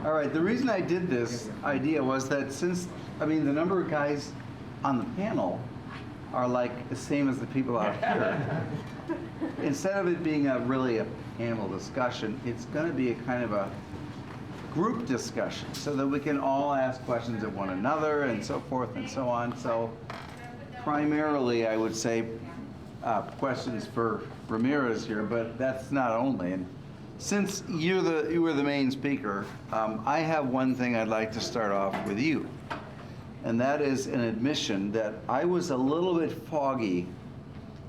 All right, the reason I did this idea was that since, I mean, the number of guys on the panel are like the same as the people out here. Instead of it being really a panel discussion, it's going to be a kind of a group discussion so that we can all ask questions of one another and so forth and so on. So primarily, I would say questions for Ramirez here, but that's not only. And since you were the main speaker, I have one thing I'd like to start off with you. And that is an admission that I was a little bit foggy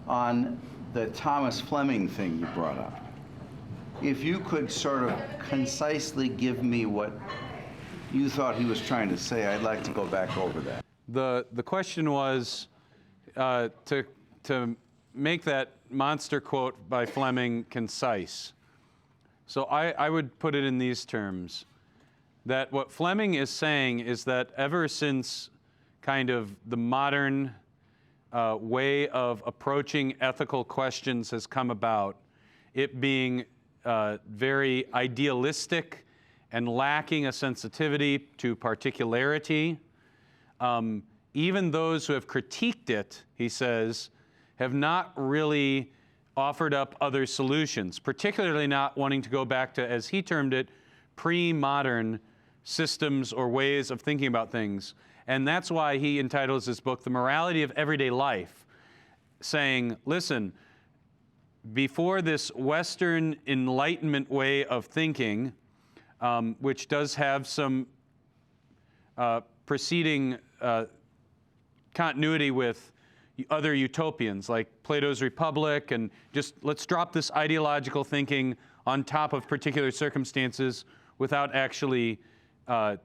on the Thomas Fleming thing you brought up. If you could sort of concisely give me what you thought he was trying to say, I'd like to go back over that. The question was to make that monster quote by Fleming concise. So I would put it in these terms, that what Fleming is saying is that ever since kind of the modern way of approaching ethical questions has come about, it being very idealistic and lacking a sensitivity to particularity. Even those who have critiqued it, he says, have not really offered up other solutions, particularly not wanting to go back to, as he termed it, pre-modern systems or ways of thinking about things. And that's why he entitles his book, The Morality of Everyday Life, saying, listen, before this Western Enlightenment way of thinking, which does have some preceding continuity with other utopians like Plato's Republic, and just let's drop this ideological thinking on top of particular circumstances without actually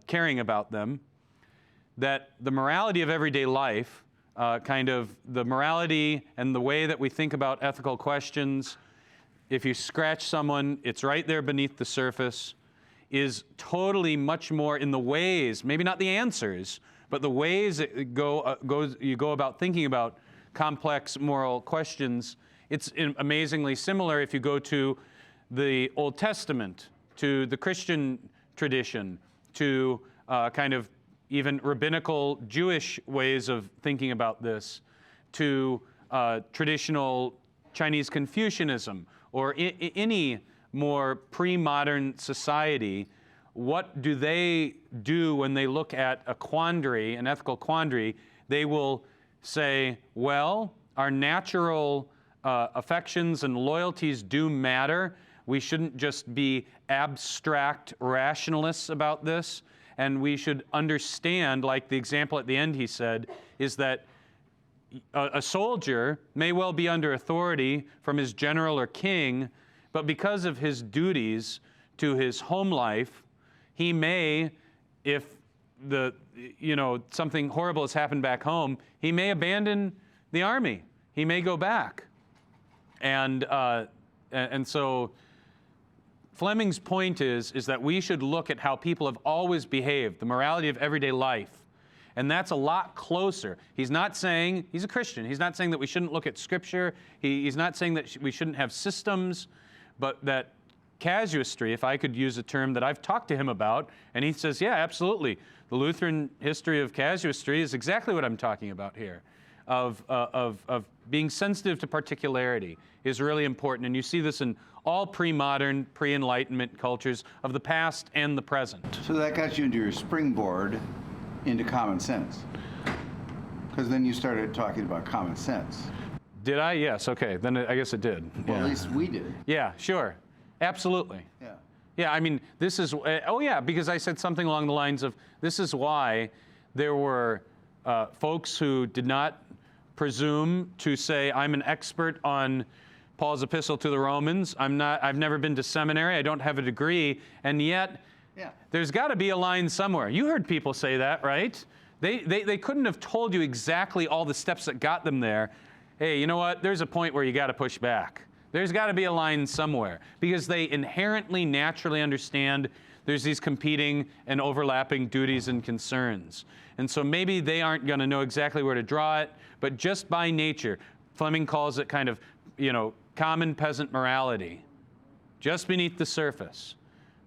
caring about them, that the morality of everyday life, kind of the morality and the way that we think about ethical questions, if you scratch someone, it's right there beneath the surface, is totally much more in the ways, maybe not the answers, but the ways that you go about thinking about complex moral questions. It's amazingly similar if you go to the Old Testament, to the Christian tradition, to kind of even rabbinical Jewish ways of thinking about this, to traditional Chinese Confucianism, or any more pre-modern society. What do they do when they look at a quandary, an ethical quandary? They will say, well, our natural affections and loyalties do matter. We shouldn't just be abstract rationalists about this. And we should understand, like the example at the end he said, is that a soldier may well be under authority from his general or king, but because of his duties to his home life, he may, if something horrible has happened back home, he may abandon the army. He may go back. And so Fleming's point is that we should look at how people have always behaved, the morality of everyday life. And that's a lot closer. He's not saying, he's a Christian, he's not saying that we shouldn't look at Scripture, he's not saying that we shouldn't have systems, but that casuistry, if I could use a term that I've talked to him about, and he says, yeah, absolutely. The Lutheran history of casuistry is exactly what I'm talking about here, of being sensitive to particularity is really important. And you see this in all pre-modern, pre-Enlightenment cultures of the past and the present. So that got you into your springboard into common sense, because then you started talking about common sense. Did I? Yes, okay, then I guess it did. Well, yeah. At least we did. Yeah, sure, absolutely. Yeah. Yeah, I mean, this is, because I said something along the lines of, this is why there were folks who did not presume to say, I'm an expert on Paul's epistle to the Romans. I've never been to seminary, I don't have a degree, and yet, there's got to be a line somewhere. You heard people say that, right? They couldn't have told you exactly all the steps that got them there. Hey, you know what? There's a point where you got to push back. There's got to be a line somewhere, because they inherently, naturally understand there's these competing and overlapping duties and concerns. And so maybe they aren't going to know exactly where to draw it, but just by nature, Fleming calls it kind of, common peasant morality, just beneath the surface.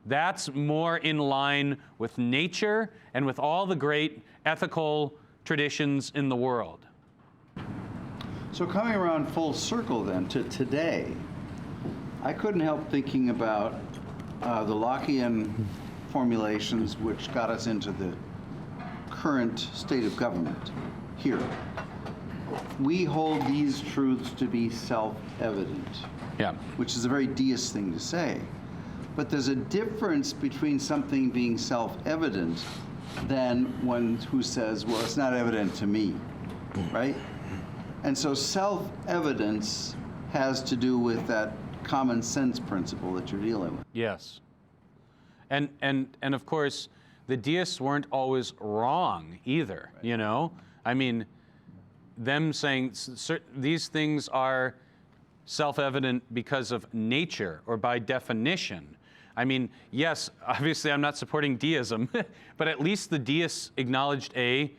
That's more in line with nature and with all the great ethical traditions in the world. So coming around full circle then to today, I couldn't help thinking about the Lockean formulations which got us into the current state of government here. We hold these truths to be self-evident, Yeah. which is a very deist thing to say. But there's a difference between something being self-evident than one who says, well, it's not evident to me, right? And so self-evidence has to do with that common sense principle that you're dealing with. Yes. And of course, the deists weren't always wrong either, Right. you know? I mean, them saying these things are self-evident because of nature or by definition. I mean, yes, obviously I'm not supporting deism, but at least the deists acknowledged a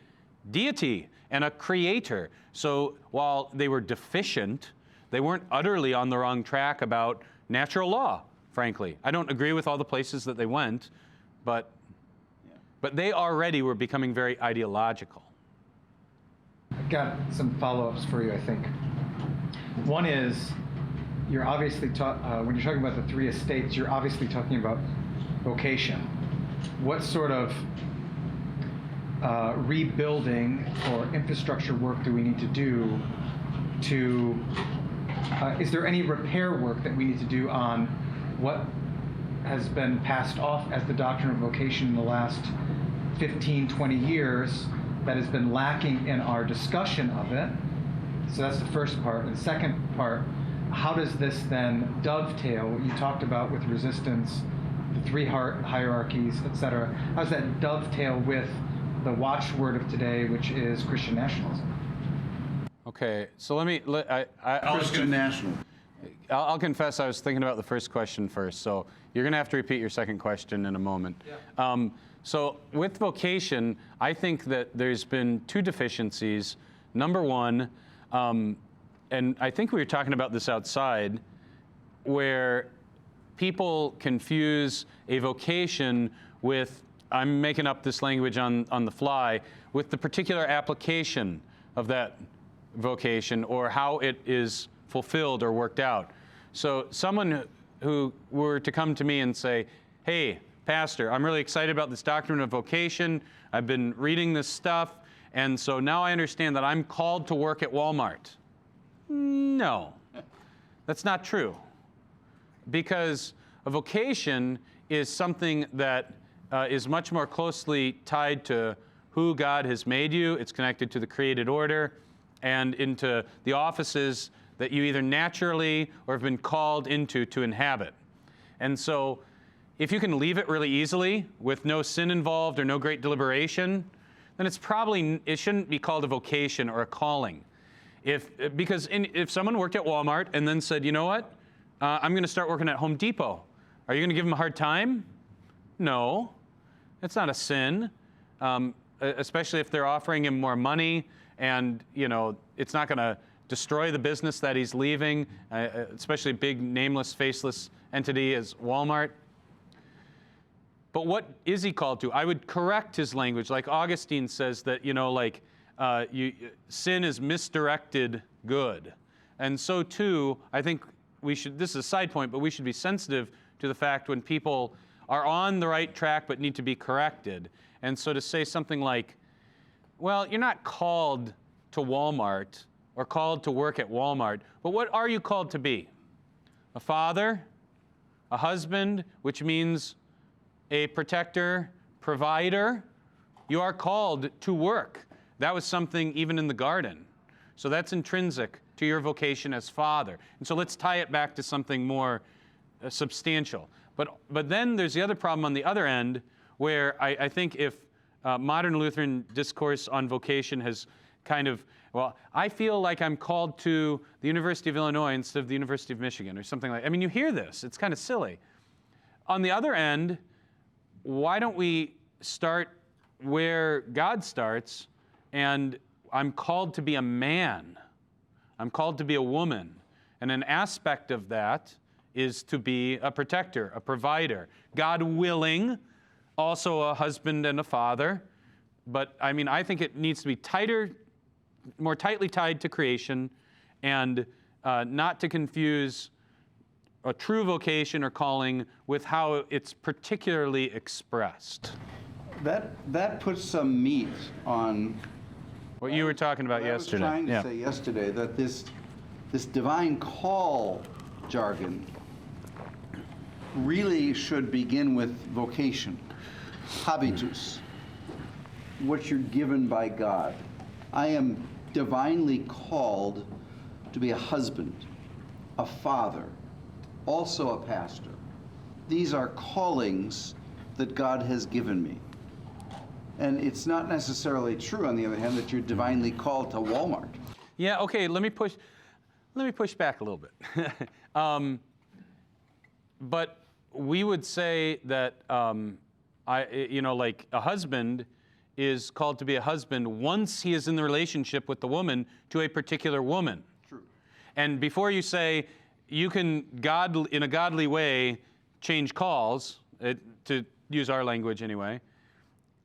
deity and a creator. So while they were deficient, they weren't utterly on the wrong track about natural law, frankly. I don't agree with all the places that they went, but they already were becoming very ideological. I've got some follow-ups for you, I think. One is, you're obviously when you're talking about the three estates, you're obviously talking about vocation. What sort of rebuilding or infrastructure work do we need to do to, is there any repair work that we need to do on what has been passed off as the doctrine of vocation in the last 15, 20 years that has been lacking in our discussion of it? So that's the first part. And the second part, how does this then dovetail what you talked about with resistance, the three hierarchies, et cetera? How does that dovetail with the watchword of today, which is Christian nationalism? Okay, so Christian national. I'll confess I was thinking about the first question first, so you're going to have to repeat your second question in a moment. Yeah. So with vocation, I think that there's been two deficiencies. Number one, and I think we were talking about this outside, where people confuse a vocation with, I'm making up this language on the fly, with the particular application of that vocation or how it is fulfilled or worked out. So someone who were to come to me and say, hey, Pastor, I'm really excited about this doctrine of vocation. I've been reading this stuff, and so now I understand that I'm called to work at Walmart. No, that's not true. Because a vocation is something that is much more closely tied to who God has made you. It's connected to the created order and into the offices that you either naturally or have been called into to inhabit. And so if you can leave it really easily with no sin involved or no great deliberation, then it shouldn't be called a vocation or a calling. Because if someone worked at Walmart and then said, you know what, I'm going to start working at Home Depot, are you going to give them a hard time? No, it's not a sin, especially if they're offering him more money and, you know, it's not going to destroy the business that he's leaving, especially a big nameless, faceless entity as Walmart. But what is he called to? I would correct his language. Like Augustine says that, you know, like sin is misdirected good. And so too, I think we should, this is a side point, but we should be sensitive to the fact when people are on the right track but need to be corrected. And so to say something like, well, you're not called to Walmart or called to work at Walmart, but what are you called to be? A father, a husband, which means a protector, provider. You are called to work. That was something even in the garden. So that's intrinsic to your vocation as father. And so let's tie it back to something more substantial. But then there's the other problem on the other end, where I think if modern Lutheran discourse on vocation has kind of, well, I feel like I'm called to the University of Illinois instead of the University of Michigan or something like that. I mean, you hear this. It's kind of silly. On the other end, why don't we start where God starts, and I'm called to be a man. I'm called to be a woman. And an aspect of that is to be a protector, a provider. God willing, also a husband and a father. But I mean, I think it needs to be more tightly tied to creation, and not to confuse a true vocation or calling with how it's particularly expressed. That puts some meat on What you were talking about yesterday. I was trying to say yesterday that this divine call jargon really should begin with vocation, habitus, what you're given by God. I am divinely called to be a husband, a father, also a pastor. These are callings that God has given me. And it's not necessarily true, on the other hand, that you're divinely called to Walmart. Yeah, okay, let me push back a little bit. But we would say that, like a husband is called to be a husband once he is in the relationship with the woman to a particular woman. True. And before you say you can, in a godly way, change calls, to use our language anyway,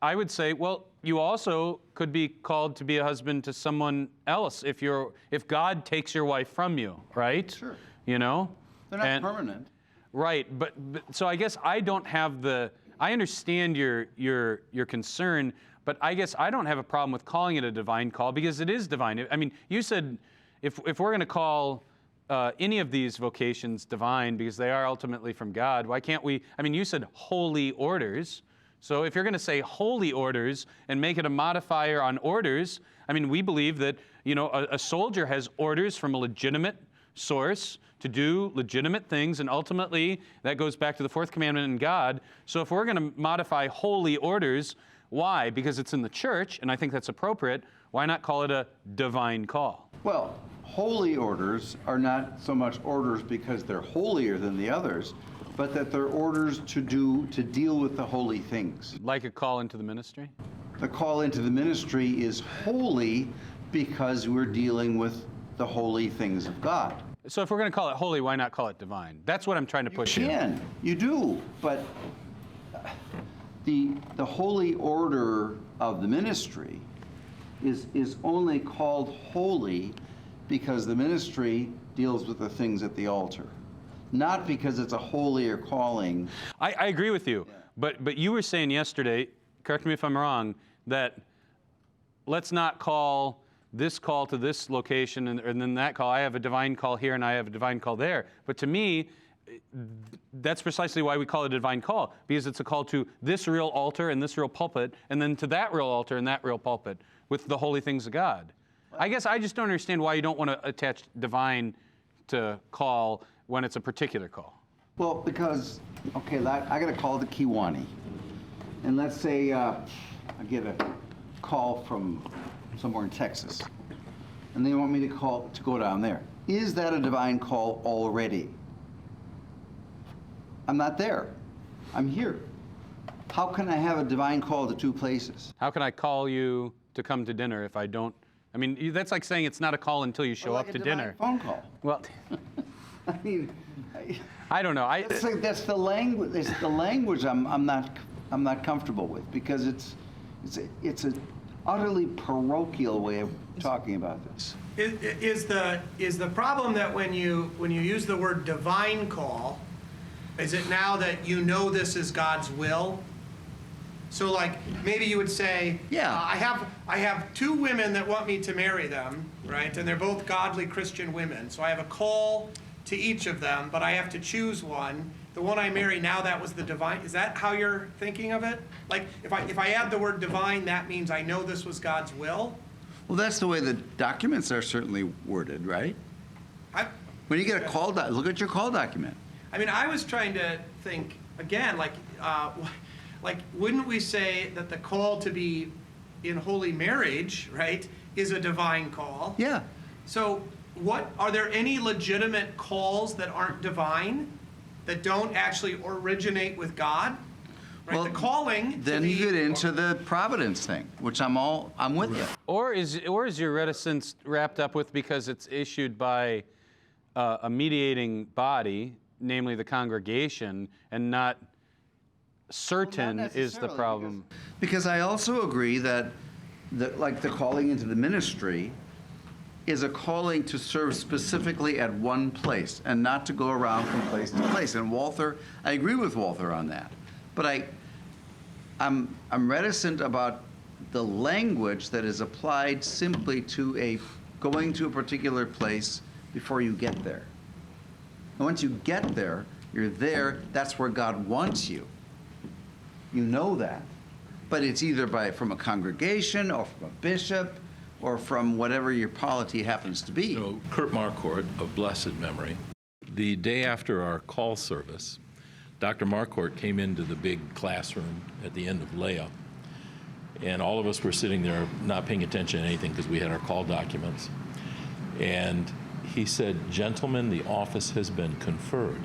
I would say, well, you also could be called to be a husband to someone else if God takes your wife from you, right? Sure. You know? They're not permanent. Right, but so I guess I don't have I understand your concern, but I guess I don't have a problem with calling it a divine call because it is divine. I mean, you said if we're going to call any of these vocations divine because they are ultimately from God, why can't we? I mean, you said holy orders. So if you're going to say holy orders and make it a modifier on orders, I mean, we believe that, a soldier has orders from a legitimate source to do legitimate things, and ultimately that goes back to the fourth commandment in God. So if we're going to modify holy orders, why? Because it's in the church, and I think that's appropriate. Why not call it a divine call? Well, holy orders are not so much orders because they're holier than the others, but that they're orders to deal with the holy things. Like a call into the ministry? The call into the ministry is holy because we're dealing with the holy things of God. So if we're going to call it holy, why not call it divine? That's what I'm trying to push you. You do, but the holy order of the ministry is only called holy because the ministry deals with the things at the altar. Not because it's a holier calling. I agree with you, yeah. But you were saying yesterday, correct me if I'm wrong, that let's not call this call to this location and then that call. I have a divine call here and I have a divine call there. But to me, that's precisely why we call it a divine call, because it's a call to this real altar and this real pulpit, and then to that real altar and that real pulpit with the holy things of God. I guess I just don't understand why you don't want to attach divine to call when it's a particular call. Well, because, okay, I got a call to Kiwani. And let's say I get a call from somewhere in Texas. And they want me to go down there. Is that a divine call already? I'm not there. I'm here. How can I have a divine call to two places? How can I call you to come to dinner if I don't? I mean, that's like saying it's not a call until you show up to dinner. Phone call. Well, I mean, I don't know. That's the language. It's the language I'm not comfortable with, because it's an utterly parochial way of talking about this. Is the problem that when you use the word divine call, is it now that you know this is God's will? So like maybe you would say, yeah, I have two women that want me to marry them, right? And they're both godly Christian women. So I have a call to each of them, but I have to choose one. The one I marry now, that was the divine. Is that how you're thinking of it? Like if I add the word divine, that means I know this was God's will? Well, that's the way the documents are certainly worded, right? When you get a call, look at your call document. I mean, I was trying to think, again, like wouldn't we say that the call to be in holy marriage, right, is a divine call? Yeah. So are there any legitimate calls that aren't divine, that don't actually originate with God? Right? Well, the calling. Then you get into the providence thing, which I'm with you. Or is your reticence wrapped up with because it's issued by a mediating body, namely the congregation, and not certain Not is the necessarily, problem. Because I also agree that, like the calling into the ministry is a calling to serve specifically at one place and not to go around from place to place. And Walther, I agree with Walther on that. But I'm reticent about the language that is applied simply to going to a particular place before you get there. And once you get there, you're there, that's where God wants you. You know that. But it's either from a congregation or from a bishop or from whatever your polity happens to be. You know, Kurt Marquardt of blessed memory, the day after our call service, Dr. Marquardt came into the big classroom at the end of Leah, and all of us were sitting there not paying attention to anything because we had our call documents. And he said, "Gentlemen, the office has been conferred."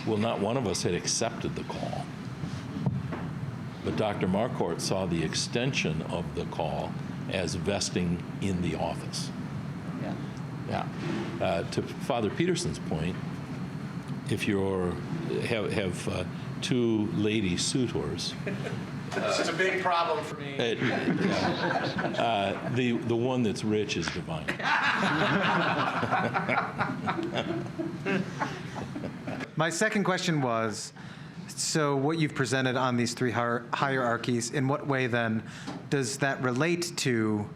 Well, not one of us had accepted the call. But Dr. Marquardt saw the extension of the call as vesting in the office. Yeah. To Father Peterson's point, if you have two lady suitors, This is a big problem for me. the one that's rich is divine. My second question was, so what you've presented on these three hierarchies, in what way then does that relate to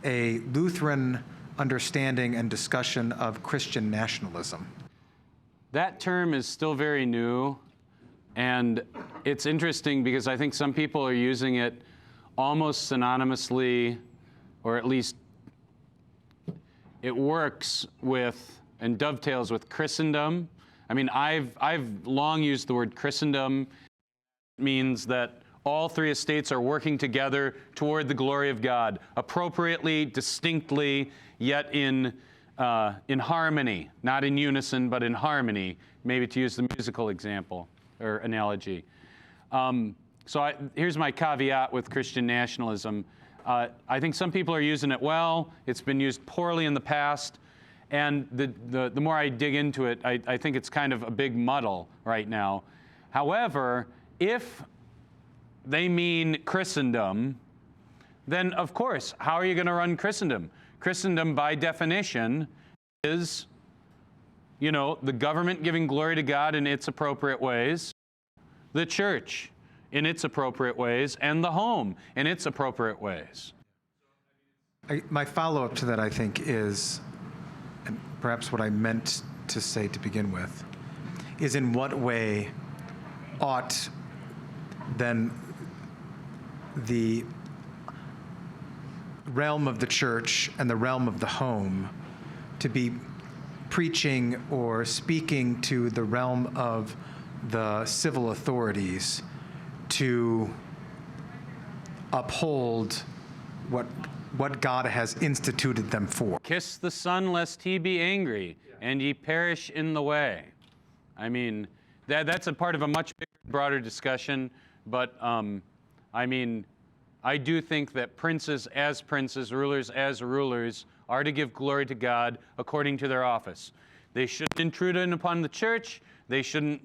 a Lutheran understanding and discussion of Christian nationalism? That term is still very new, and it's interesting because I think some people are using it almost synonymously, or at least it works with and dovetails with Christendom. I mean, I've long used the word Christendom. It means that all three estates are working together toward the glory of God, appropriately, distinctly, yet in harmony, not in unison, but in harmony, maybe to use the musical example or analogy. Here's my caveat with Christian nationalism. I think some people are using it well. It's been used poorly in the past. And the more I dig into it, I think it's kind of a big muddle right now. However, if they mean Christendom, then of course, how are you going to run Christendom? Christendom, by definition, is, the government giving glory to God in its appropriate ways, the church in its appropriate ways, and the home in its appropriate ways. My follow-up to that, I think, is, and perhaps what I meant to say to begin with, is in what way ought then the realm of the church and the realm of the home to be preaching or speaking to the realm of the civil authorities to uphold what God has instituted them for. Kiss the Son lest he be angry, and ye perish in the way. I mean, that's a part of a much bigger, broader discussion, but I do think that princes as princes, rulers as rulers, are to give glory to God according to their office. They shouldn't intrude upon the church. They shouldn't,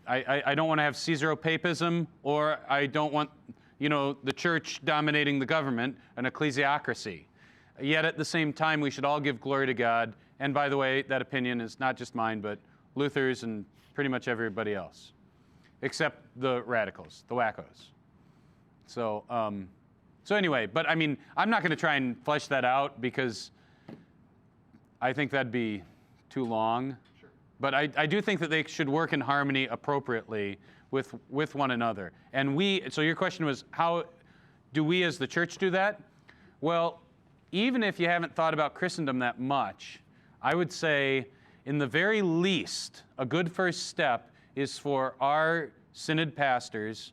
I don't want to have Caesaropapism, or I don't want, the church dominating the government, an ecclesiocracy. Yet at the same time, we should all give glory to God. And by the way, that opinion is not just mine, but Luther's and pretty much everybody else, except the radicals, the wackos. So anyway, but I'm not going to try and flesh that out because I think that'd be too long. Sure. But I do think that they should work in harmony appropriately with one another. And so your question was, how do we as the church do that? Well, even if you haven't thought about Christendom that much, I would say, in the very least, a good first step is for our synod pastors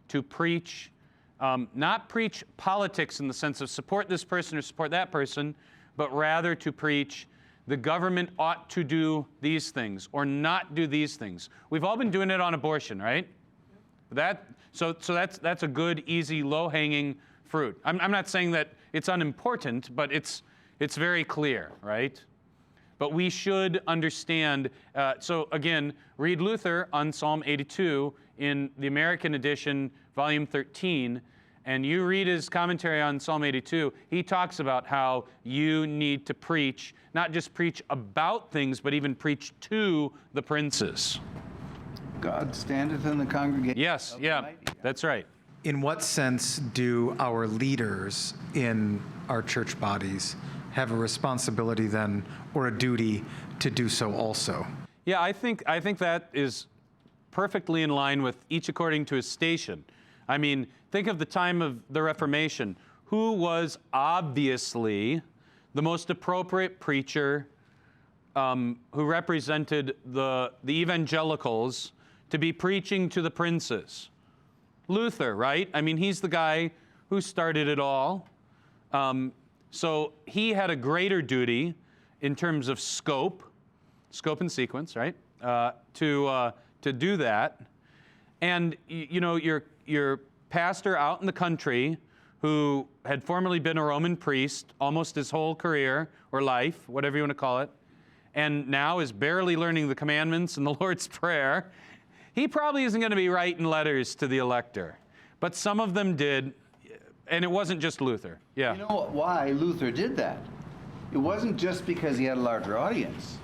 to preach, not preach politics in the sense of support this person or support that person, but rather to preach the government ought to do these things or not do these things. We've all been doing it on abortion, right? So that's a good, easy, low-hanging fruit. I'm not saying that it's unimportant, but it's very clear, right? but we should understand. So again, read Luther on Psalm 82 in the American edition, volume 13, and you read his commentary on Psalm 82. He talks about how you need to preach, not just preach about things, but even preach to the princes. God standeth in the congregation. Yes, of the yeah, mighty. that's right. In what sense do our leaders in our church bodies have a responsibility then, or a duty to do so also? Yeah, I think that is perfectly in line with each according to his station. I mean, think of the time of the Reformation. Who was obviously the most appropriate preacher who represented the evangelicals to be preaching to the princes? Luther, right? I mean, he's the guy who started it all. So he had a greater duty in terms of scope and sequence, right? To do that. And you know, your pastor out in the country who had formerly been a Roman priest almost his whole career or life, whatever you want to call it, and now is barely learning the commandments and the Lord's Prayer, he probably isn't going to be writing letters to the elector. But some of them did, and it wasn't just Luther. Yeah. You know why Luther did that? It wasn't just because he had a larger audience,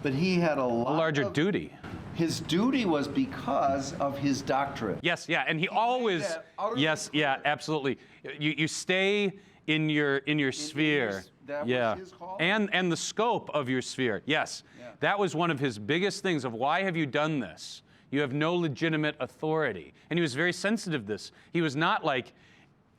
but he had a larger duty. His duty was because of his doctrine. Yes, yeah, and he always, that utterly yes, yeah, absolutely. You stay in your sphere. that was Yeah, his call? and the scope of your sphere. Yes, Yeah. that was one of his biggest things of why have you done this? You have no legitimate authority, and he was very sensitive to this. He was not like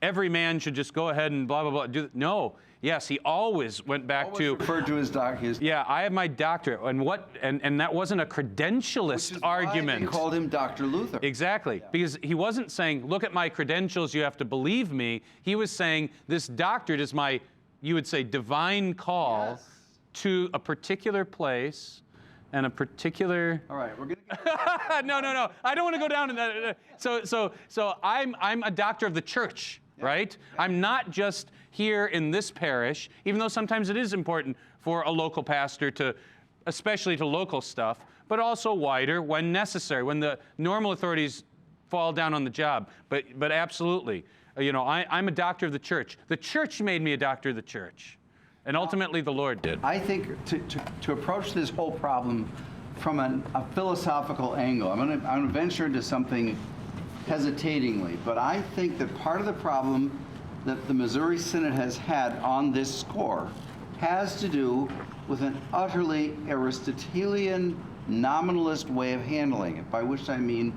every man should just go ahead and blah blah blah. No, yes, he always went back Always to. referred to his Yeah, I have my doctorate, and that wasn't a credentialist argument. Why they called him Dr. Luther. Exactly, because he wasn't saying, look at my credentials, you have to believe me. He was saying, this doctorate is my, you would say, divine call Yes. to a particular place and a particular. All right, we're gonna. No. I don't want to go down in that. So I'm a doctor of the church, right? I'm not just here in this parish, even though sometimes it is important for a local pastor to, especially to local stuff, but also wider when necessary, when the normal authorities fall down on the job. But absolutely, you know, I'm a doctor of the church. The church made me a doctor of the church. And ultimately, the Lord did. I think to approach this whole problem from a philosophical angle, I'm gonna venture into something hesitatingly, but I think that part of the problem that the Missouri Synod has had on this score has to do with an utterly Aristotelian nominalist way of handling it, by which I mean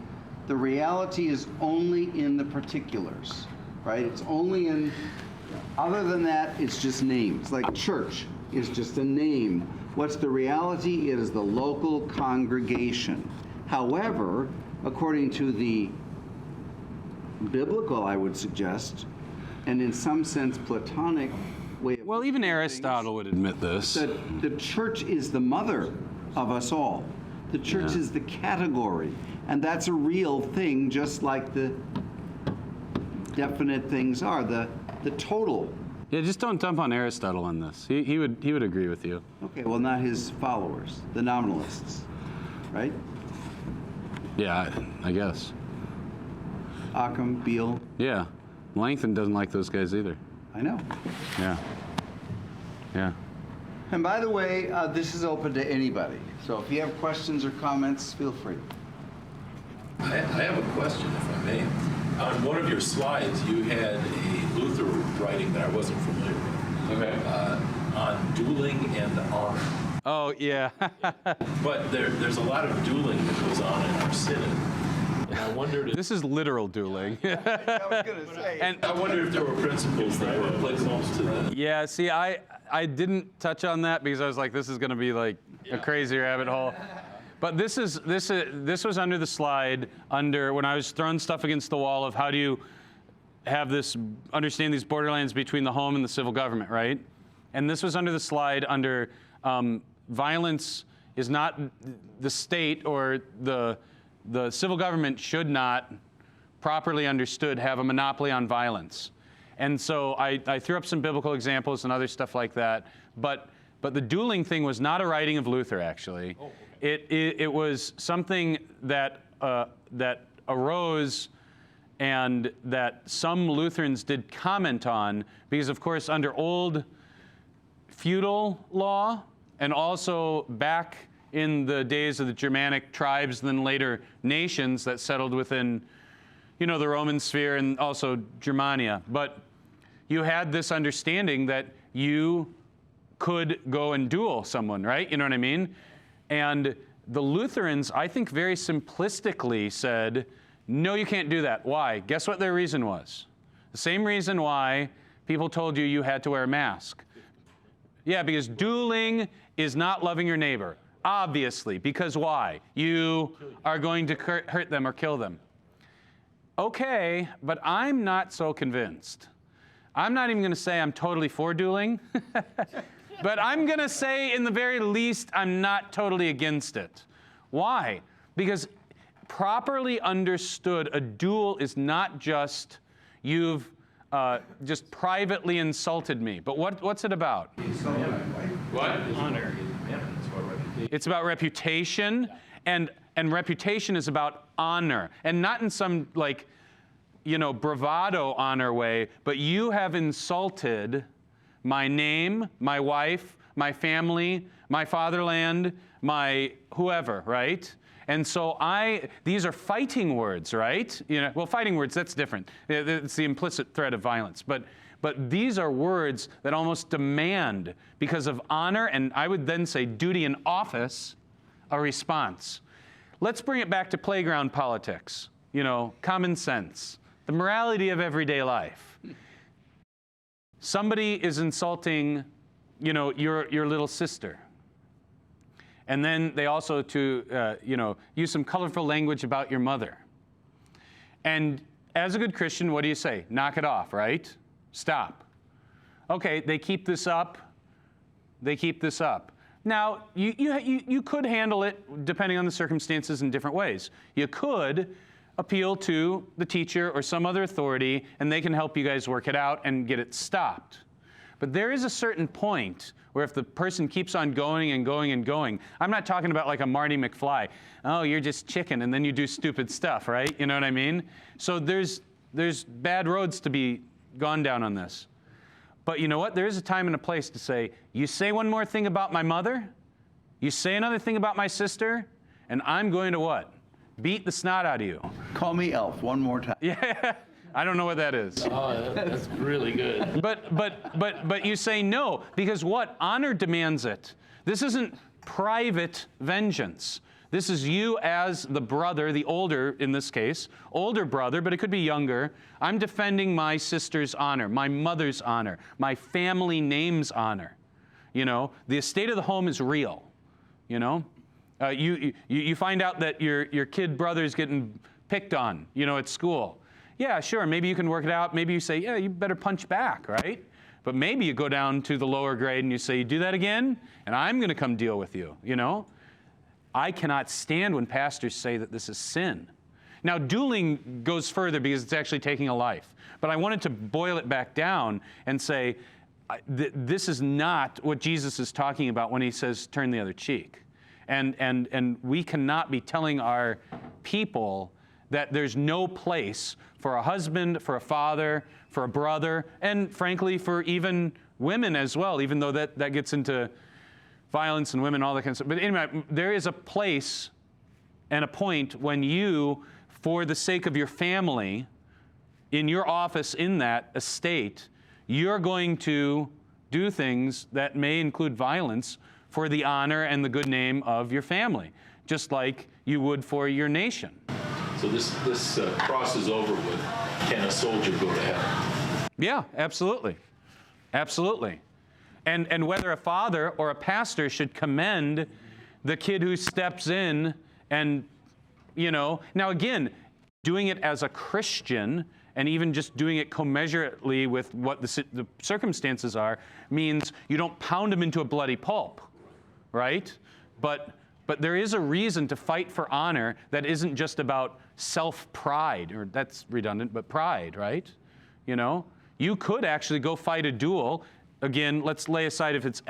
the reality is only in the particulars, right? It's only in, other than that, it's just names. Like church is just a name. What's the reality? It is the local congregation. However, according to the biblical, I would suggest, and in some sense Platonic way of Well, even looking at Aristotle would admit this. things, that the church is the mother of us all. The church is the category, and that's a real thing, just like the definite things are, the total. Yeah, just don't dump on Aristotle on this. He would agree with you. Okay, well, not his followers, the nominalists, right? Yeah, I guess. Occam, Beale, Yeah, Langton doesn't like those guys either. I know. Yeah. And by the way, this is open to anybody. So if you have questions or comments, feel free. I have a question, if I may. On one of your slides, you had a Luther writing that I wasn't familiar with. Okay. On dueling and honor. Oh, yeah. But there's a lot of dueling that goes on in our synod. And I wondered if, This is literal dueling. I was gonna say. And I wonder if there were principles that were applicable to the. yeah, see, I didn't touch on that because I was like, this is going to be like a crazy rabbit hole. But this was under the slide under when I was throwing stuff against the wall of how do you have this understand these borderlands between the home and the civil government, right? And this was under the slide under violence is not the state or the civil government should not, properly understood, have a monopoly on violence. And so I threw up some biblical examples and other stuff like that. But But the dueling thing was not a writing of Luther, actually. Oh, okay. It was something that, that arose and that some Lutherans did comment on, because of course under old feudal law, and also back in the days of the Germanic tribes, then later nations that settled within, the Roman sphere and also Germania. But you had this understanding that you could go and duel someone, right? You know what I mean? And the Lutherans, I think very simplistically said, no, you can't do that. Why? Guess what their reason was? The same reason why people told you you had to wear a mask. Yeah, because dueling is not loving your neighbor. Obviously, because why? You are going to hurt them or kill them. Okay, but I'm not so convinced. I'm not even going to say I'm totally for dueling, but I'm going to say in the very least I'm not totally against it. Why? Because properly understood, a duel is not just you've just privately insulted me, but what's it about? What? Honor. It's about reputation, and reputation is about honor, and not in some bravado honor way, but you have insulted my name, my wife, my family, my fatherland, my whoever, right? And so these are fighting words, right? Well, fighting words, that's different. It's the implicit threat of violence. But these are words that almost demand, because of honor, and I would then say duty and office, a response. Let's bring it back to playground politics, common sense, the morality of everyday life. Somebody is insulting, your little sister. And then they also use some colorful language about your mother. And as a good Christian, what do you say? Knock it off, right? Stop. Okay, they keep this up. They keep this up. Now, you could handle it, depending on the circumstances, in different ways. You could appeal to the teacher or some other authority, and they can help you guys work it out and get it stopped. But there is a certain point where if the person keeps on going and going and going, I'm not talking about like a Marty McFly. Oh, you're just chicken, and then you do stupid stuff, right? You know what I mean? So there's bad roads to be gone down on this. But you know what? There is a time and a place to say, you say one more thing about my mother, you say another thing about my sister, and I'm going to what? Beat the snot out of you. Call me Elf one more time. Yeah, I don't know what that is. Oh, that's really good. But you say no, because what? Honor demands it. This isn't private vengeance. This is you as the brother, the older, in this case, older brother, but it could be younger. I'm defending my sister's honor, my mother's honor, my family name's honor. The estate of the home is real. You find out that your kid brother's getting picked on, at school. Yeah, sure, maybe you can work it out. Maybe you say, yeah, you better punch back, right? But maybe you go down to the lower grade and you say, you do that again, and I'm going to come deal with you, I cannot stand when pastors say that this is sin. Now, dueling goes further because it's actually taking a life. But I wanted to boil it back down and say, this is not what Jesus is talking about when he says, turn the other cheek. And we cannot be telling our people that there's no place for a husband, for a father, for a brother, and frankly, for even women as well, even though that gets into violence and women, all that kind of stuff. But anyway, there is a place and a point when you, for the sake of your family, in your office in that estate, you're going to do things that may include violence for the honor and the good name of your family, just like you would for your nation. So this crosses over with, can a soldier go to heaven? Yeah, absolutely. Absolutely. And whether a father or a pastor should commend the kid who steps in and, now again, doing it as a Christian and even just doing it commensurately with what the circumstances are means you don't pound him into a bloody pulp, right? But there is a reason to fight for honor that isn't just about self-pride, or that's redundant, but pride, right? You could actually go fight a duel again, let's lay aside if it's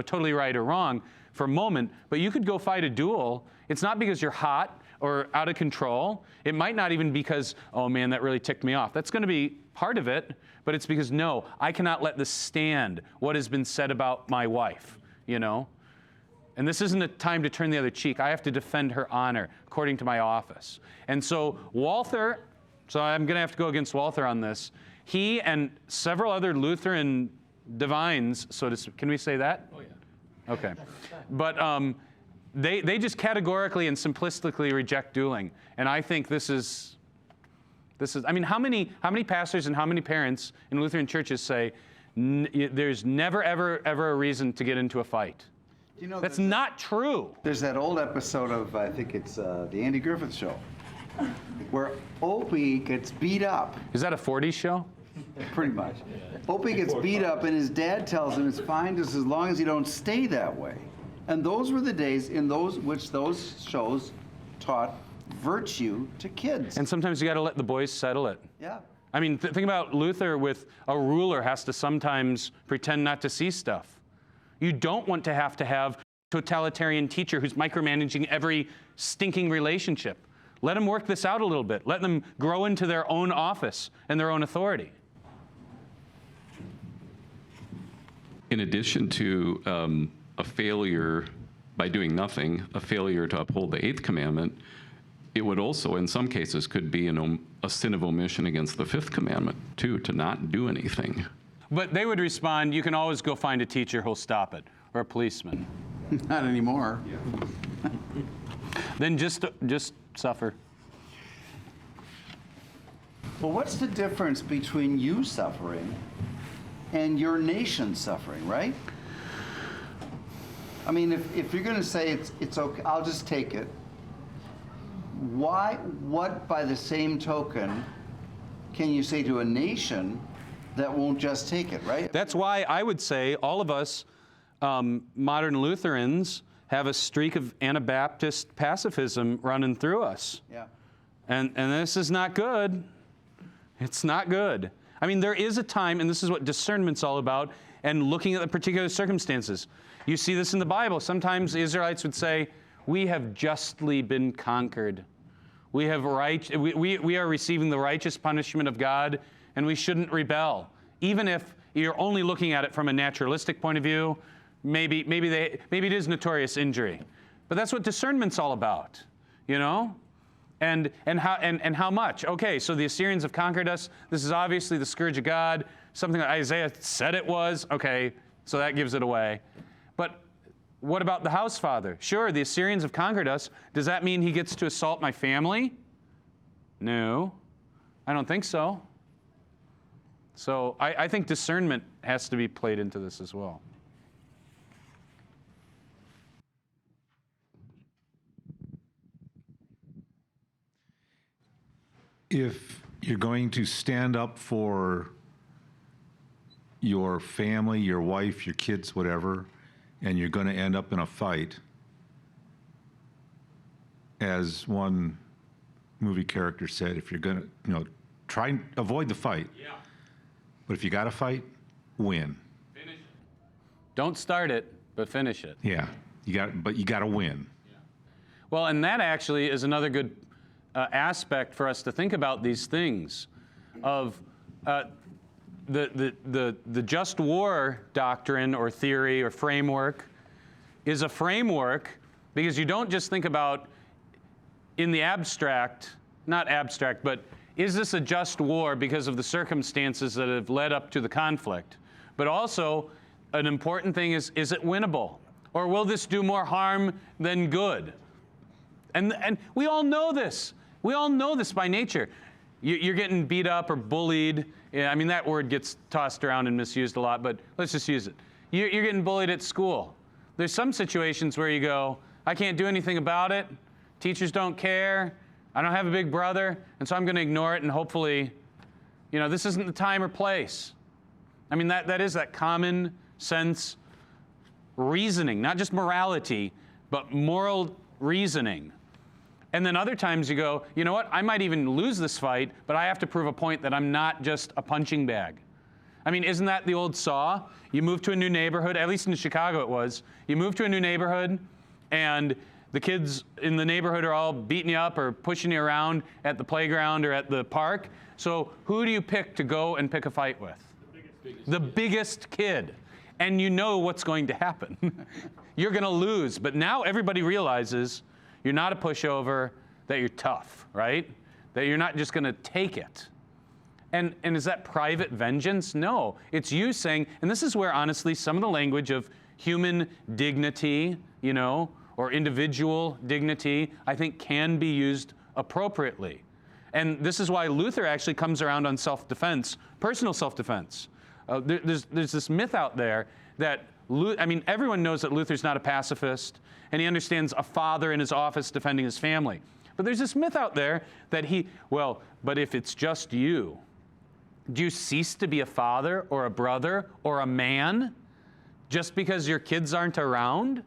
totally right or wrong for a moment, but you could go fight a duel. It's not because you're hot or out of control. It might not even because, oh man, that really ticked me off. That's going to be part of it, but it's because, no, I cannot let this stand, what has been said about my wife, And this isn't a time to turn the other cheek. I have to defend her honor according to my office. And so Walther, so I'm going to have to go against Walther on this. He and several other Lutheran divines, so to speak, can we say that? Oh, yeah. Okay. But they just categorically and simplistically reject dueling. And I think this is, I mean, how many pastors and how many parents in Lutheran churches say, there's never, ever, ever a reason to get into a fight? That's not true. There's that old episode of, I think it's the Andy Griffith Show, where Opie gets beat up. Is that a 40s show? Pretty much. Opie gets beat up, and his dad tells him it's fine just as long as you don't stay that way. And those were the days in which those shows taught virtue to kids. And sometimes you got to let the boys settle it. Yeah. I mean, think about Luther with a ruler has to sometimes pretend not to see stuff. You don't want to have a totalitarian teacher who's micromanaging every stinking relationship. Let them work this out a little bit. Let them grow into their own office and their own authority. In addition to a failure by doing nothing, a failure to uphold the 8th commandment, it would also, in some cases, could be a sin of omission against the 5th commandment, too, to not do anything. But they would respond, you can always go find a teacher who'll stop it, or a policeman. Not anymore. Yeah. Then just suffer. Well, what's the difference between you suffering and your nation suffering, right? I mean, if you're going to say it's okay, I'll just take it. What by the same token can you say to a nation that won't just take it, right? That's why I would say all of us modern Lutherans have a streak of Anabaptist pacifism running through us. Yeah. And this is not good. It's not good. I mean, there is a time, and this is what discernment's all about, and looking at the particular circumstances. You see this in the Bible. Sometimes the Israelites would say, we have justly been conquered. We are receiving the righteous punishment of God, and we shouldn't rebel. Even if you're only looking at it from a naturalistic point of view, maybe it is notorious injury. But that's what discernment's all about, And how much? Okay, so the Assyrians have conquered us. This is obviously the scourge of God, something that Isaiah said it was. Okay, so that gives it away. But what about the house father? Sure, the Assyrians have conquered us. Does that mean he gets to assault my family? No, I don't think so. So I think discernment has to be played into this as well. If you're going to stand up for your family, your wife, your kids, whatever, and you're going to end up in a fight, as one movie character said, if you're going to, try and avoid the fight. Yeah. But if you got to fight, win. Finish it. Don't start it, but finish it. Yeah, you got to win. Yeah. Well, and that actually is another good aspect for us to think about these things of the just war doctrine or theory or framework is a framework because you don't just think about in the abstract, not abstract, but is this a just war because of the circumstances that have led up to the conflict? But also, an important thing is it winnable? Or will this do more harm than good? And we all know this. We all know this by nature. You're getting beat up or bullied. I mean, that word gets tossed around and misused a lot, but let's just use it. You're getting bullied at school. There's some situations where you go, I can't do anything about it. Teachers don't care. I don't have a big brother, and so I'm going to ignore it, and hopefully, this isn't the time or place. I mean, that is that common sense reasoning, not just morality, but moral reasoning. And then other times you go, you know what, I might even lose this fight, but I have to prove a point that I'm not just a punching bag. I mean, isn't that the old saw? You move to a new neighborhood, at least in Chicago it was. You move to a new neighborhood, and the kids in the neighborhood are all beating you up or pushing you around at the playground or at the park. So who do you pick to go and pick a fight with? The biggest kid. And you know what's going to happen. You're going to lose. But now everybody realizes you're not a pushover, that you're tough, right? That you're not just going to take it. And is that private vengeance? No. It's you saying, and this is where, honestly, some of the language of human dignity, you know, or individual dignity, I think can be used appropriately. And this is why Luther actually comes around on self-defense, personal self-defense. There's this myth out there that, I mean, everyone knows that Luther's not a pacifist, and he understands a father in his office defending his family. But there's this myth out there that but if it's just you, do you cease to be a father or a brother or a man just because your kids aren't around?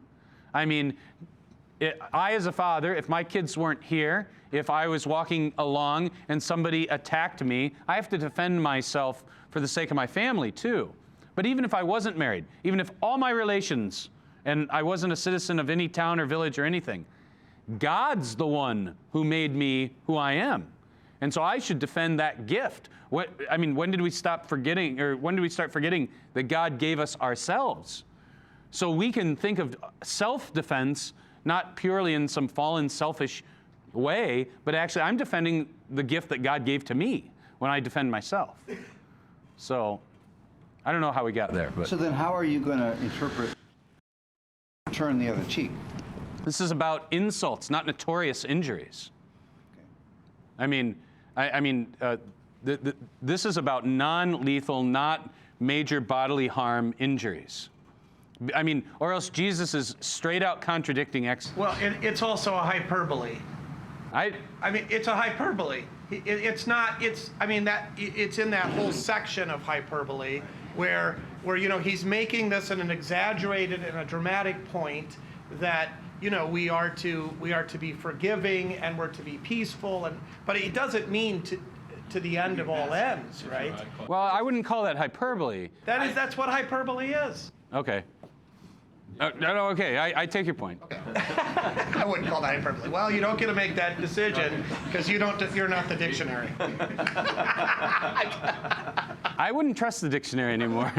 I mean, I as a father, if my kids weren't here, if I was walking along and somebody attacked me, I have to defend myself for the sake of my family too. But even if I wasn't married, even if all my relations, and I wasn't a citizen of any town or village or anything, God's the one who made me who I am. And so I should defend that gift. When did we stop forgetting, or when did we start forgetting that God gave us ourselves? So we can think of self-defense not purely in some fallen, selfish way, but actually I'm defending the gift that God gave to me when I defend myself. So I don't know how we got there. But So then how are you going to interpret turn the other cheek? this is about insults, not notorious injuries. I mean, this is about non-lethal, not major bodily harm injuries. I mean, or else Jesus is straight out contradicting Well, it's also a hyperbole. I mean, it's a hyperbole. It's not. It's in that whole section of hyperbole where you know he's making this an exaggerated and a dramatic point that you know we are to be forgiving and we're to be peaceful, but it doesn't mean to the end of all ends, right? Well, I wouldn't call that hyperbole. That's what hyperbole is. Okay. No, okay, I take your point. Okay. I wouldn't call that hyperbole. Well, you don't get to make that decision because you're not the dictionary. I wouldn't trust the dictionary anymore.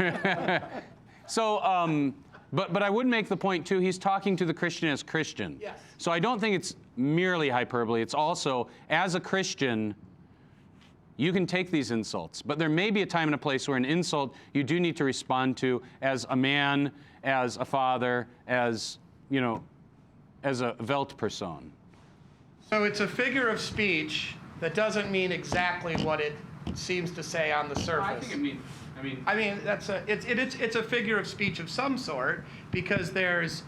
So, but I would make the point too, he's talking to the Christian as Christian. Yes. So I don't think it's merely hyperbole. It's also, as a Christian, you can take these insults, but there may be a time and a place where an insult you do need to respond to as a man, as a father, as, you know, as a Weltperson. So it's a figure of speech that doesn't mean exactly what it seems to say on the surface. I think it means, it's a figure of speech of some sort because there's.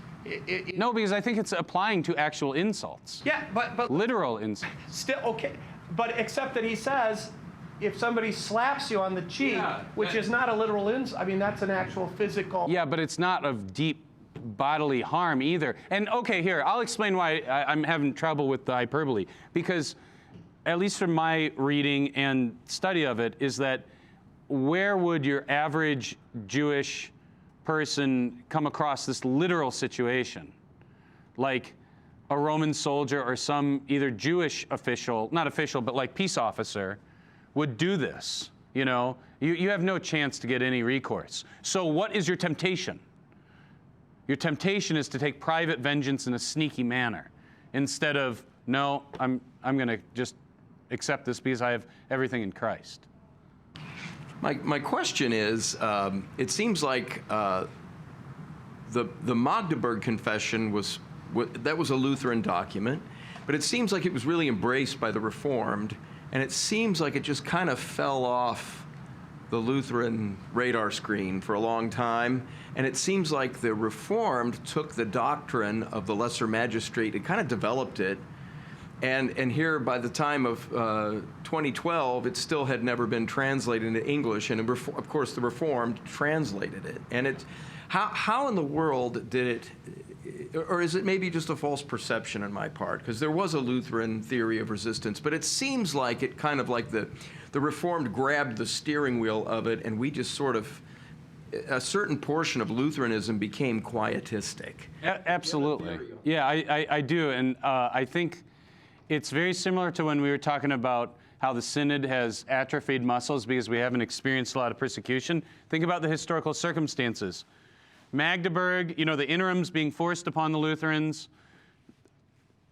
No, because I think it's applying to actual insults. Yeah, but literal insults. Still okay, but except that he says, if somebody slaps you on the cheek, which is not a literal insult. I mean, that's an actual physical. Yeah, but it's not of deep bodily harm either. And okay, here, I'll explain why I'm having trouble with the hyperbole. Because, at least from my reading and study of it, is that where would your average Jewish person come across this literal situation? Like a Roman soldier or some either Jewish official, not official, but like peace officer, would do this, you know? You have no chance to get any recourse. So what is your temptation? Your temptation is to take private vengeance in a sneaky manner instead of, no, I'm going to just accept this because I have everything in Christ. My question is, it seems like the Magdeburg Confession was a Lutheran document, but it seems like it was really embraced by the Reformed. And it seems like it just kind of fell off the Lutheran radar screen for a long time. And it seems like the Reformed took the doctrine of the lesser magistrate and kind of developed it. And here, by the time of 2012, it still had never been translated into English. And of course, the Reformed translated it. And how in the world did it, or is it maybe just a false perception on my part? Because there was a Lutheran theory of resistance, but it seems like it kind of like the the Reformed grabbed the steering wheel of it, and we just sort of, a certain portion of Lutheranism became quietistic. Absolutely. Yeah, I do. And I think it's very similar to when we were talking about how the synod has atrophied muscles because we haven't experienced a lot of persecution. Think about the historical circumstances. Magdeburg, the interims being forced upon the Lutherans.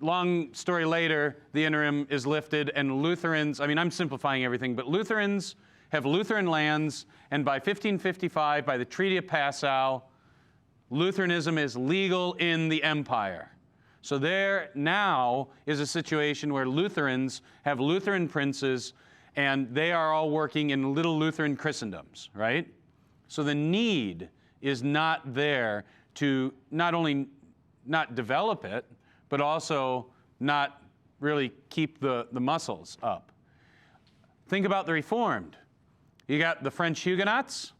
Long story later, the interim is lifted, and Lutherans, I'm simplifying everything, but Lutherans have Lutheran lands, and by 1555, by the Treaty of Passau, Lutheranism is legal in the empire. So there now is a situation where Lutherans have Lutheran princes, and they are all working in little Lutheran Christendoms, right? So the need is not there to not only not develop it, but also not really keep the muscles up. Think about the Reformed. You got the French Huguenots,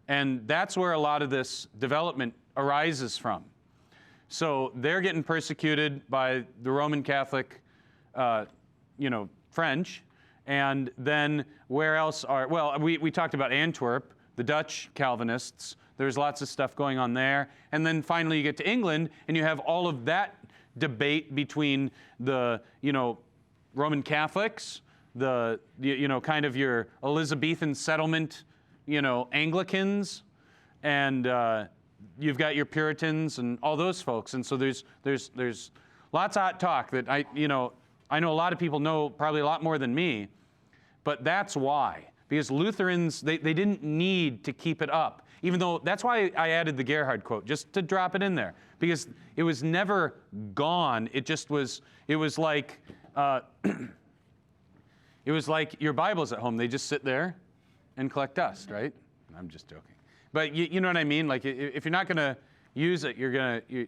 and that's where a lot of this development arises from. So they're getting persecuted by the Roman Catholic, French, and then where else are, well, we talked about Antwerp, the Dutch Calvinists. There's lots of stuff going on there. And then finally you get to England, and you have all of that debate between the, Roman Catholics, the kind of your Elizabethan settlement, Anglicans, and you've got your Puritans and all those folks. And so there's lots of hot talk that I know a lot of people know probably a lot more than me, but that's why. Because Lutherans, they didn't need to keep it up. Even though, that's why I added the Gerhard quote, just to drop it in there. Because it was never gone. It just was, it was like your Bibles at home. They just sit there and collect dust, right? I'm just joking. But you know what I mean? Like, if you're not going to use it, you're going to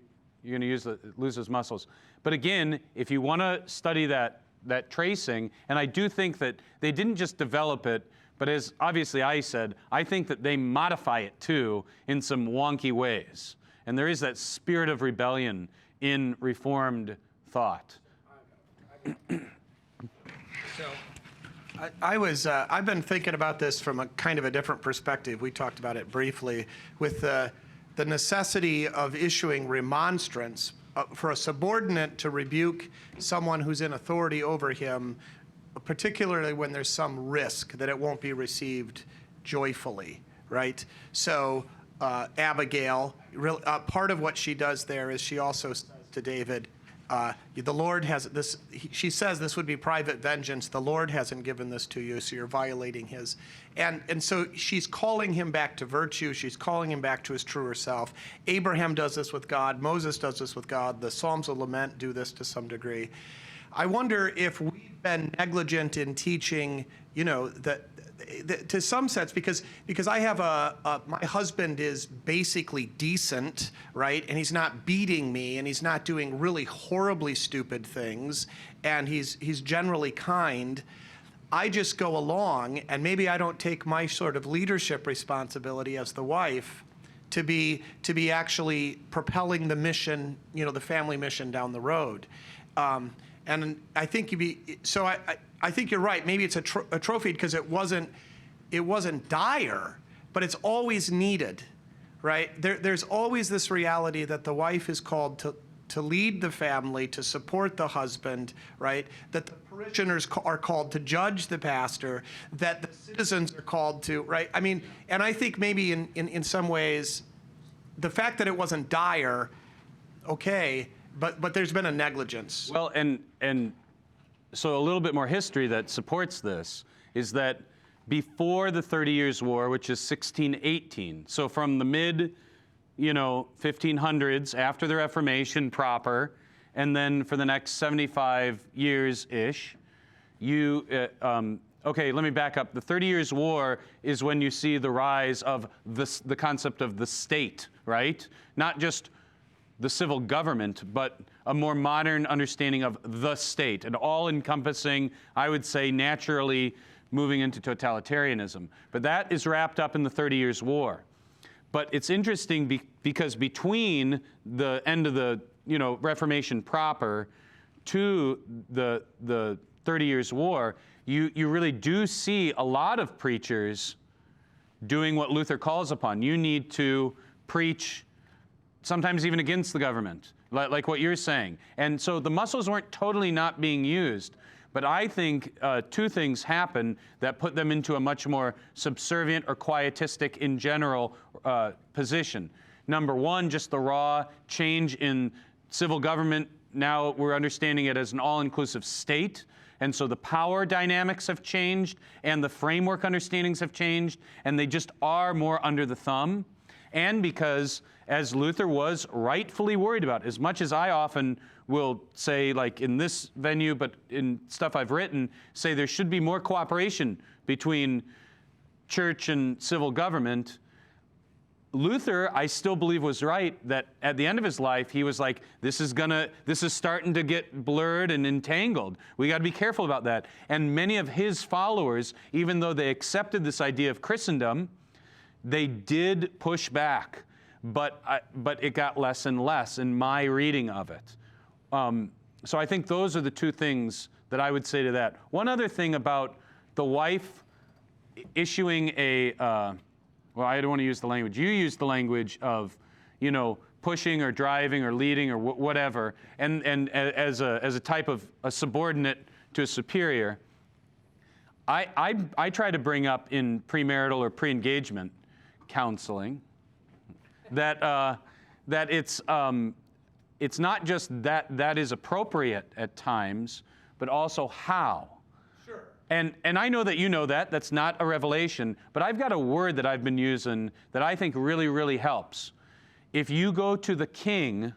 lose those muscles. But again, if you want to study that tracing, and I do think that they didn't just develop it, but as obviously I said, I think that they modify it too in some wonky ways. And there is that spirit of rebellion in Reformed thought. So I've been thinking about this from a kind of a different perspective. We talked about it briefly with the necessity of issuing remonstrance for a subordinate to rebuke someone who's in authority over him, particularly when there's some risk that it won't be received joyfully, right? So Abigail, part of what she does there is she also says to David, the Lord has this, she says this would be private vengeance. The Lord hasn't given this to you, so you're violating his. And so she's calling him back to virtue. She's calling him back to his truer self. Abraham does this with God. Moses does this with God. The Psalms of Lament do this to some degree. I wonder if we've been negligent in teaching, that to some sense, because I have my husband is basically decent, right? And he's not beating me, and he's not doing really horribly stupid things, and he's generally kind. I just go along, and maybe I don't take my sort of leadership responsibility as the wife to be actually propelling the mission, the family mission down the road. And I think I think you're right. Maybe it's atrophied because it wasn't dire, but it's always needed, right? There's always this reality that the wife is called to lead the family, to support the husband, right? That the parishioners are called to judge the pastor, that the citizens are called to, right? I mean, and I think maybe in some ways, the fact that it wasn't dire, okay, but there's been a negligence. Well, and so a little bit more history that supports this is that before the 30 Years' War, which is 1618, so from the mid, 1500s, after the Reformation proper, and then for the next 75 years-ish, okay, let me back up. The 30 Years' War is when you see the rise of the concept of the state, right? Not just the civil government, but a more modern understanding of the state, and all-encompassing, I would say, naturally moving into totalitarianism. But that is wrapped up in the 30 Years' War. But it's interesting because between the end of the Reformation proper to the 30 Years' War, you really do see a lot of preachers doing what Luther calls upon. You need to preach sometimes even against the government, like what you're saying. And so the muscles weren't totally not being used. But I think two things happen that put them into a much more subservient or quietistic in general position. Number one, just the raw change in civil government. Now we're understanding it as an all-inclusive state. And so the power dynamics have changed and the framework understandings have changed, and they just are more under the thumb. And because, as Luther was rightfully worried about, as much as I often will say, like in this venue, but in stuff I've written, say there should be more cooperation between church and civil government, Luther, I still believe, was right that at the end of his life, he was like, this is starting to get blurred and entangled. We got to be careful about that. And many of his followers, even though they accepted this idea of Christendom, they did push back, but it got less and less in my reading of it. So I think those are the two things that I would say to that. One other thing about the wife issuing a, well, I don't want to use the language. You use the language of, pushing or driving or leading or whatever, and as a type of a subordinate to a superior. I try to bring up in premarital or pre-engagement counseling that it's not just that is appropriate at times, but also how. Sure. And I know that you know that. That's not a revelation. But I've got a word that I've been using that I think really, really helps. If you go to the king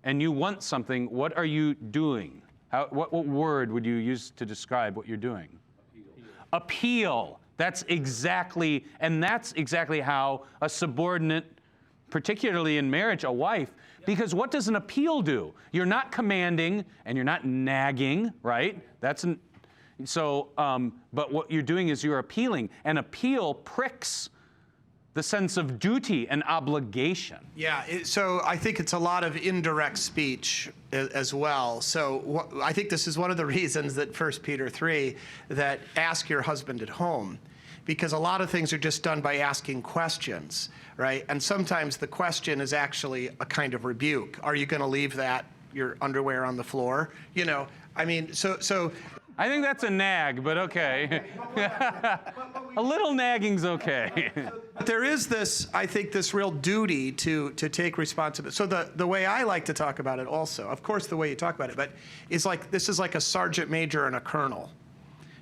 and you want something, what are you doing? What word would you use to describe what you're doing? Appeal. That's exactly how a subordinate, particularly in marriage, a wife, because what does an appeal do? You're not commanding and you're not nagging, right? But what you're doing is you're appealing. And appeal pricks the sense of duty and obligation. Yeah, so I think it's a lot of indirect speech as well. So I think this is one of the reasons that 1 Peter 3, that ask your husband at home, because a lot of things are just done by asking questions, right? And sometimes the question is actually a kind of rebuke. Are you going to leave your underwear on the floor? So I think that's a nag, but okay. A little nagging's okay. There is this real duty to take responsibility. So the way I like to talk about it also, of course the way you talk about it, but this is like a sergeant major and a colonel.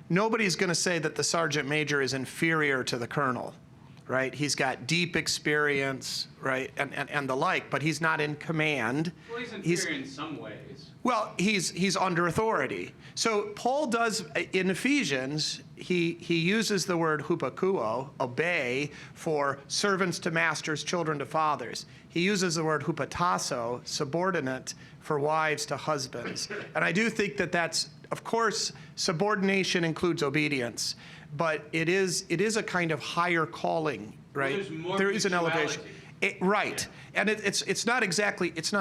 Nobody's going to say that the sergeant major is inferior to the colonel, right? He's got deep experience, right, and the like, but he's not in command. Well, he's inferior in some ways. Well, he's under authority. So Paul does in Ephesians, he uses the word hupakuo, obey, for servants to masters, children to fathers. He uses the word hupatasso, subordinate, for wives to husbands. And I do think that's, of course, subordination includes obedience, but it is a kind of higher calling, right? Well, there's more there is an elevation. Right. Yeah. And it's not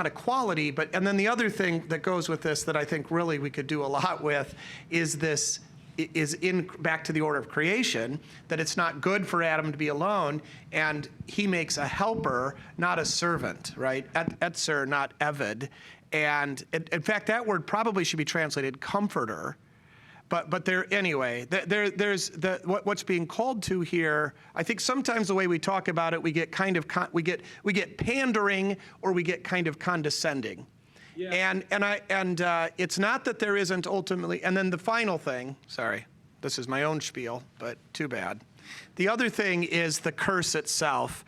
equality, and then the other thing that goes with this that I think really we could do a lot with is back to the order of creation, that it's not good for Adam to be alone, and he makes a helper, not a servant, right? Etzer, not Eved. And in fact, that word probably should be translated comforter. But there's what's being called to here. I think sometimes the way we talk about it, we get kind of we get pandering, or we get kind of condescending. Yeah. And it's not that there isn't ultimately. And then the final thing. Sorry, this is my own spiel, but too bad. The other thing is the curse itself,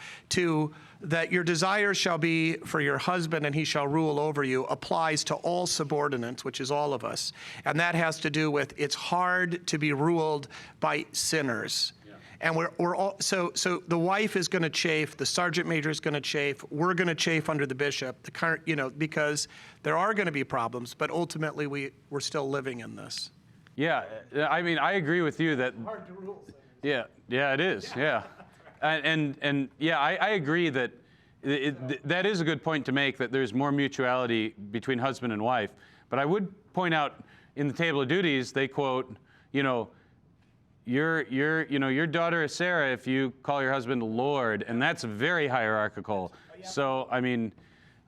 that your desire shall be for your husband and he shall rule over you, applies to all subordinates, which is all of us. And that has to do with, it's hard to be ruled by sinners. Yeah. And we're all, so the wife is going to chafe, the sergeant major is going to chafe, we're going to chafe under the bishop, because there are going to be problems, but ultimately we're still living in this. Yeah, I agree with you that. Hard to rule. Yeah, it is. Yeah, and yeah, I agree that that is a good point to make, that there's more mutuality between husband and wife. But I would point out in the Table of Duties, they quote, your daughter is Sarah if you call your husband Lord, and that's very hierarchical. So, I mean,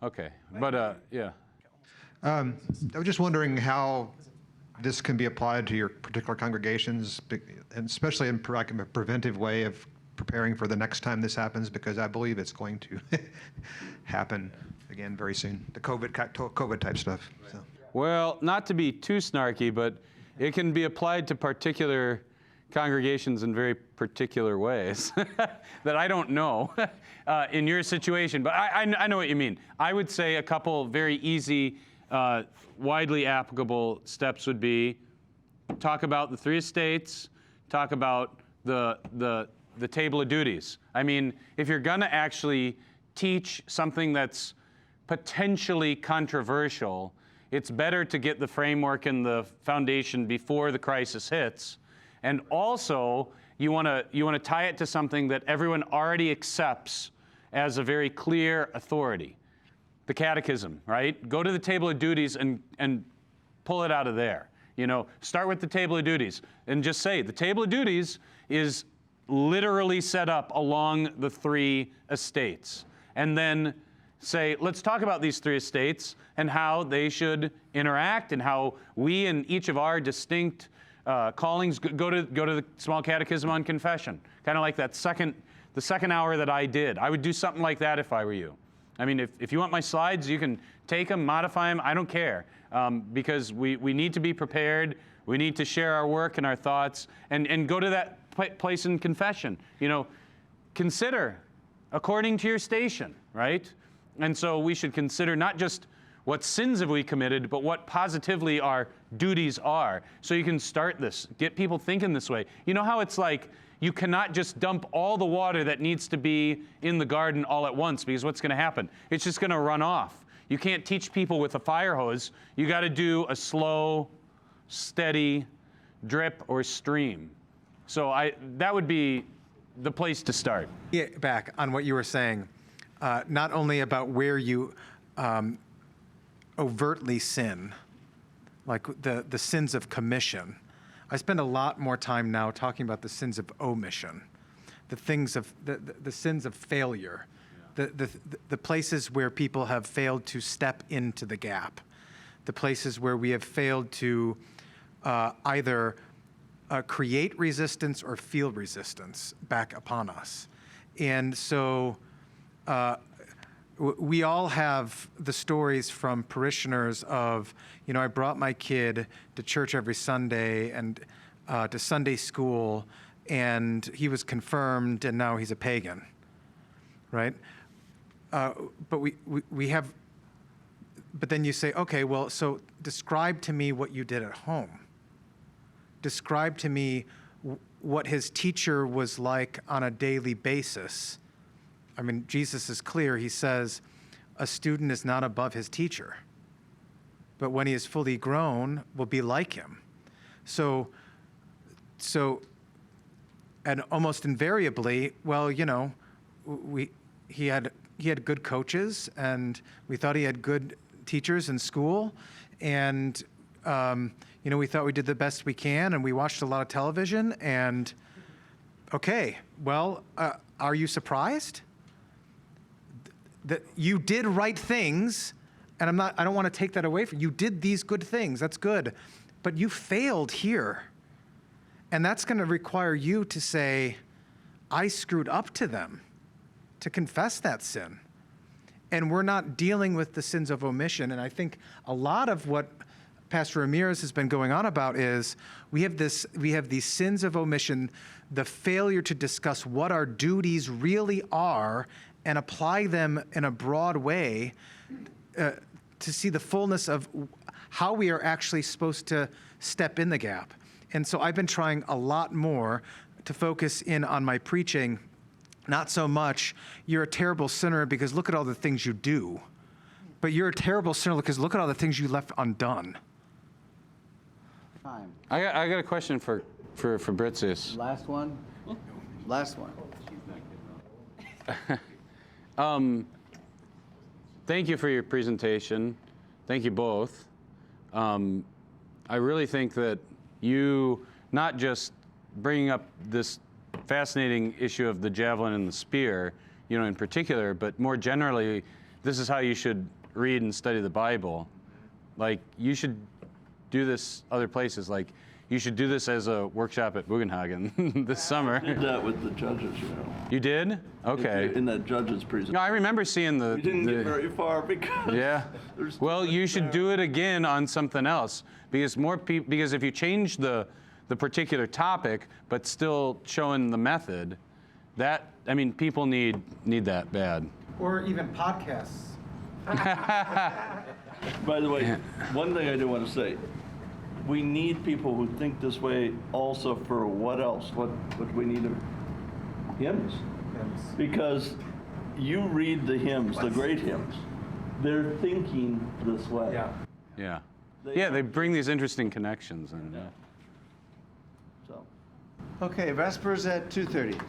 okay, but yeah. I was just wondering how this can be applied to your particular congregations, and especially in like a preventive way of preparing for the next time this happens, because I believe it's going to happen again very soon. The COVID type stuff. So. Well, not to be too snarky, but it can be applied to particular congregations in very particular ways that I don't know in your situation. But I know what you mean. I would say a couple very easy, widely applicable steps would be talk about the 3 estates, talk about the table of duties. I mean, if you're going to actually teach something that's potentially controversial, it's better to get the framework and the foundation before the crisis hits. And also, you want to tie it to something that everyone already accepts as a very clear authority. The catechism, right? Go to the table of duties and pull it out of there. Start with the table of duties and just say the table of duties is literally set up along the 3 estates. And then say, let's talk about these 3 estates and how they should interact and how we in each of our distinct callings go to the small catechism on confession. Kind of like the second hour that I did. I would do something like that if I were you. I mean, if you want my slides, you can take them, modify them, I don't care. Because we need to be prepared, we need to share our work and our thoughts, and go to that place in confession. Consider according to your station, right? And so we should consider not just what sins have we committed, but what positively our duties are. So you can start this, get people thinking this way. You know how it's like, you cannot just dump all the water that needs to be in the garden all at once, because what's going to happen? It's just going to run off. You can't teach people with a fire hose. You got to do a slow, steady drip or stream. So that would be the place to start. Yeah, back on what you were saying, not only about where you overtly sin, like the sins of commission. I spend a lot more time now talking about the sins of omission, the things of the sins of failure, the places where people have failed to step into the gap, the places where we have failed to either create resistance or feel resistance back upon us. And so we all have the stories from parishioners of, I brought my kid to church every Sunday and to Sunday school, and he was confirmed, and now he's a pagan, right? But we have, but then you say, okay, well, so describe to me what you did at home. Describe to me what his teacher was like on a daily basis. I mean, Jesus is clear. He says, a student is not above his teacher, but when he is fully grown, will be like him. So, and almost invariably, well, he had good coaches, and we thought he had good teachers in school, and we thought we did the best we can, and we watched a lot of television, and okay, well, are you surprised that you did right things? And I don't want to take that away from you. You did these good things, that's good, but you failed here. And that's going to require you to say, I screwed up to them, to confess that sin. And we're not dealing with the sins of omission. And I think a lot of what Pastor Ramirez has been going on about is we have these sins of omission, the failure to discuss what our duties really are and apply them in a broad way to see the fullness of how we are actually supposed to step in the gap. And so I've been trying a lot more to focus in on my preaching, not so much, you're a terrible sinner because look at all the things you do, but you're a terrible sinner because look at all the things you left undone. Time. I got a question for Fabricius. Last one? Last one. Thank you for your presentation. Thank you both. I really think that you not just bringing up this fascinating issue of the javelin and the spear, you know, in particular, but more generally, this is how you should read and study the Bible. Like, you should do this other places. Like, you should do this as a workshop at Bugenhagen this summer. I did that with the judges, you know. You did? Okay. In that judges presentation. No, I remember seeing the. We didn't get very far because. Yeah. there's Well, too you much should there. do it again on something else because more people. Because if you change the particular topic, but still showing the method, that I mean, people need that bad. Or even podcasts. By the way, one thing I do want to say, we need people who think this way also for what else? What we need? Hymns. Because you read the hymns, the great hymns, they're thinking this way. Yeah. Yeah. Yeah, they bring these interesting connections and. So. Okay, Vespers at 2:30.